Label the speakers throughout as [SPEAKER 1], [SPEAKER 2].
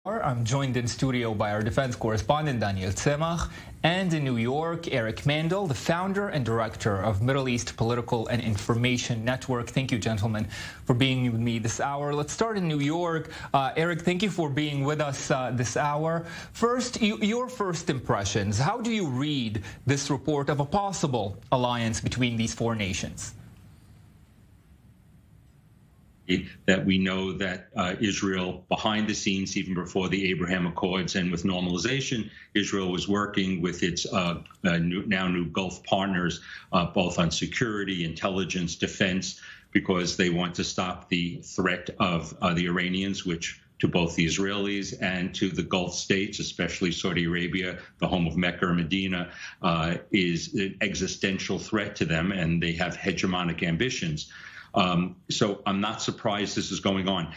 [SPEAKER 1] I'm joined in studio by our defense correspondent, Daniel Tzemach, and in New York, Eric Mandel, the founder and director of Middle East Political and Information Network. Thank you, gentlemen, for being with me this hour. Let's start in New York. Eric, thank you for being with us this hour. First, your first impressions. How do you read this report of a possible alliance between these four nations?
[SPEAKER 2] That we know that Israel, behind the scenes, even before the Abraham Accords and with normalization, Israel was working with its now new Gulf partners, both on security, intelligence, defense, because they want to stop the threat of the Iranians, which to both the Israelis and to the Gulf states, especially Saudi Arabia, the home of Mecca or Medina, is an existential threat to them, and they have hegemonic ambitions. So I'm not surprised this is going on.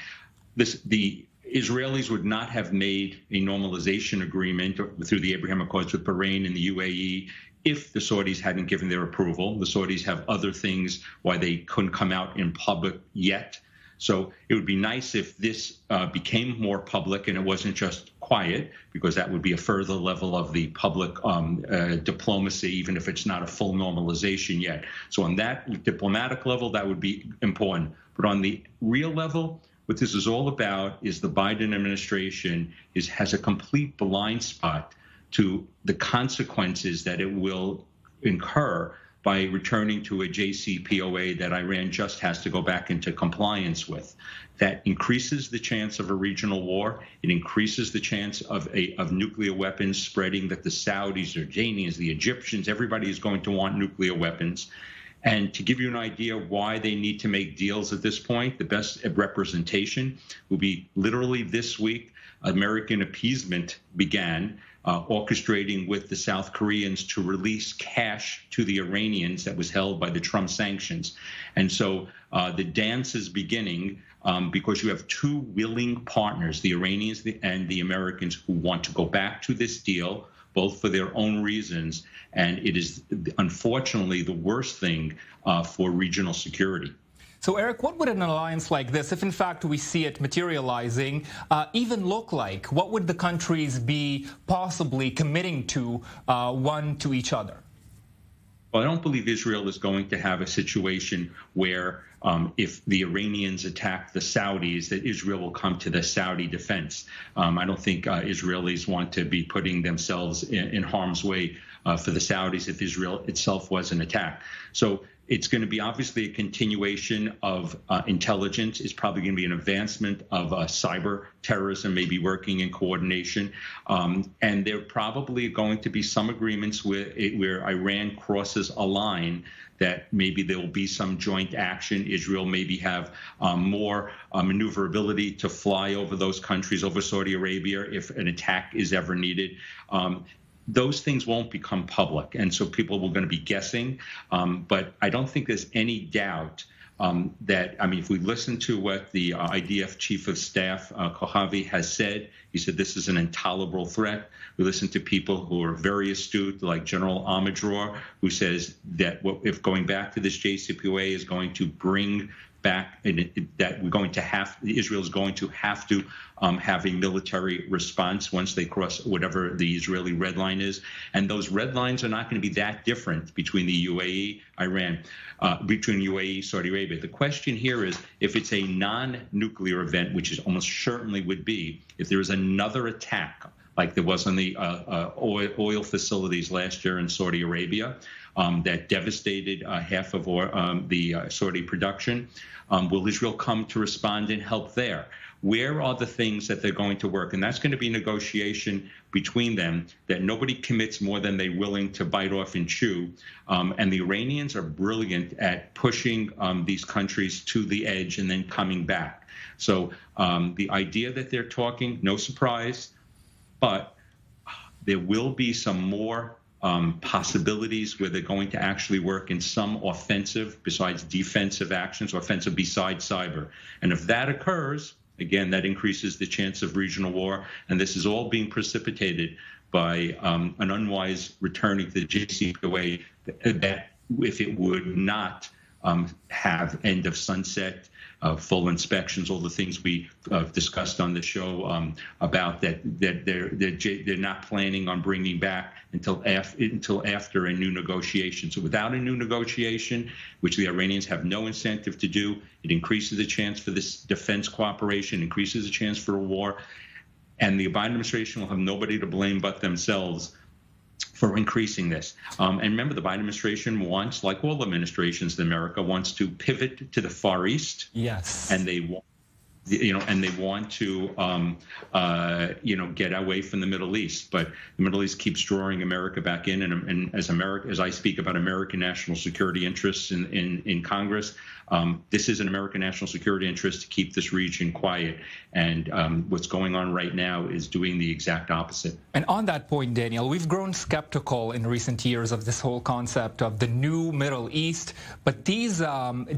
[SPEAKER 2] The Israelis would not have made a normalization agreement through the Abraham Accords with Bahrain and the UAE if the Saudis hadn't given their approval. The Saudis have other things why they couldn't come out in public yet. So it would be nice if this became more public and it wasn't just quiet, because that would be a further level of the public diplomacy, even if it's not a full normalization yet. So on that diplomatic level, that would be important. But on the real level, what this is all about is the Biden administration has a complete blind spot to the consequences that it will incur by returning to a JCPOA that Iran just has to go back into compliance with. That increases the chance of a regional war. It increases the chance of nuclear weapons spreading, that the Saudis, the Jordanians, the Egyptians, everybody is going to want nuclear weapons. And to give you an idea why they need to make deals at this point, the best representation will be literally this week, American appeasement began, orchestrating with the South Koreans to release cash to the Iranians that was held by the Trump sanctions. And so the dance is beginning because you have two willing partners, the Iranians and the Americans, who want to go back to this deal, both for their own reasons. And it is, unfortunately, the worst thing for regional security.
[SPEAKER 1] So, Eric, what would an alliance like this, if in fact we see it materializing, even look like? What would the countries be possibly committing to one to each other?
[SPEAKER 2] Well, I don't believe Israel is going to have a situation where if the Iranians attack the Saudis, that Israel will come to the Saudi defense. I don't think Israelis want to be putting themselves in harm's way for the Saudis if Israel itself was an attack. So it's going to be obviously a continuation of intelligence. It's probably going to be an advancement of cyber terrorism, maybe working in coordination. And there are probably going to be some agreements where Iran crosses a line that maybe there will be some joint action. Israel maybe have more maneuverability to fly over those countries, over Saudi Arabia, if an attack is ever needed. Those things won't become public, and so people were going to be guessing. But I don't think there's any doubt that, I mean, if we listen to what the IDF Chief of Staff, Kohavi, has said, he said this is an intolerable threat. We listen to people who are very astute, like General Amadror, who says that if going back to this JCPOA is going to bring back, that we're going to have, Israel is going to have to have a military response once they cross whatever the Israeli red line is. And those red lines are not going to be that different between the UAE, Iran, between UAE, Saudi Arabia. The question here is, if it's a non-nuclear event, which it almost certainly would be, if there is another attack like there was on the oil facilities last year in Saudi Arabia that devastated half of the Saudi production, will Israel come to respond and help there? Where are the things that they're going to work? And that's going to be negotiation between them, that nobody commits more than they're willing to bite off and chew. And the Iranians are brilliant at pushing these countries to the edge and then coming back. So the idea that they're talking, no surprise, but there will be some more possibilities where they're going to actually work in some offensive besides defensive actions, or offensive besides cyber. And if that occurs, again, that increases the chance of regional war. And this is all being precipitated by an unwise returning to the JCPOA that if it would not have end of sunset full inspections, all the things we discussed on the show about that they're not planning on bringing back until after a new negotiation. So without a new negotiation, which the Iranians have no incentive to do, it increases the chance for this defense cooperation, increases the chance for a war, and the Biden administration will have nobody to blame but themselves for increasing this. And remember, the Biden administration wants, like all administrations in America, wants to pivot to the Far East.
[SPEAKER 1] Yes.
[SPEAKER 2] And they want, and they want to, get away from the Middle East. But the Middle East keeps drawing America back in. And as I speak about American national security interests in Congress, this is an American national security interest to keep this region quiet. And what's going on right now is doing the exact opposite.
[SPEAKER 1] And on that point, Daniel, we've grown skeptical in recent years of this whole concept of the new Middle East. But these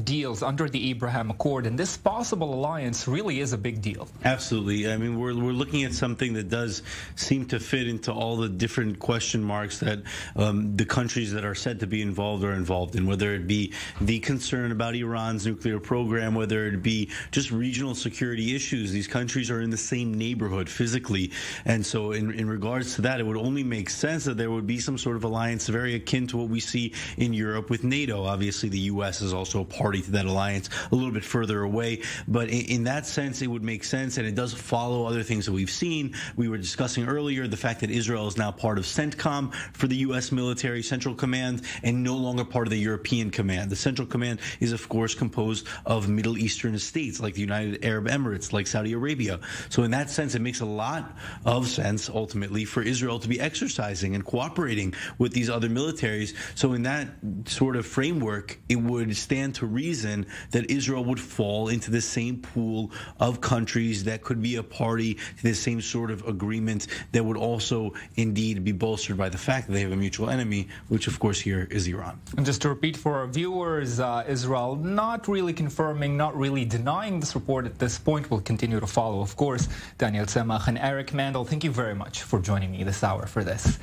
[SPEAKER 1] deals under the Abraham Accord and this possible alliance really is a big deal.
[SPEAKER 3] Absolutely. I mean, we're looking at something that does seem to fit into all the different question marks that the countries that are said to be involved are involved in, whether it be the concern about Iran's nuclear program, whether it be just regional security issues. These countries are in the same neighborhood physically. And so in regards to that, it would only make sense that there would be some sort of alliance very akin to what we see in Europe with NATO. Obviously, the U.S. is also a party to that alliance a little bit further away. But in that sense, it would make sense, and it does follow other things that we've seen. We were discussing earlier the fact that Israel is now part of CENTCOM for the U.S. military Central Command and no longer part of the European Command. The Central Command is, of course, composed of Middle Eastern states like the United Arab Emirates, like Saudi Arabia. So in that sense, it makes a lot of sense, ultimately, for Israel to be exercising and cooperating with these other militaries. So in that sort of framework, it would stand to reason that Israel would fall into the same pool of countries that could be a party to the same sort of agreement that would also indeed be bolstered by the fact that they have a mutual enemy, which of course here is Iran.
[SPEAKER 1] And just to repeat for our viewers, Israel not really confirming, not really denying this report at this point. Will continue to follow, of course. Daniel Tzemach and Eric Mandel, thank you very much for joining me this hour for this.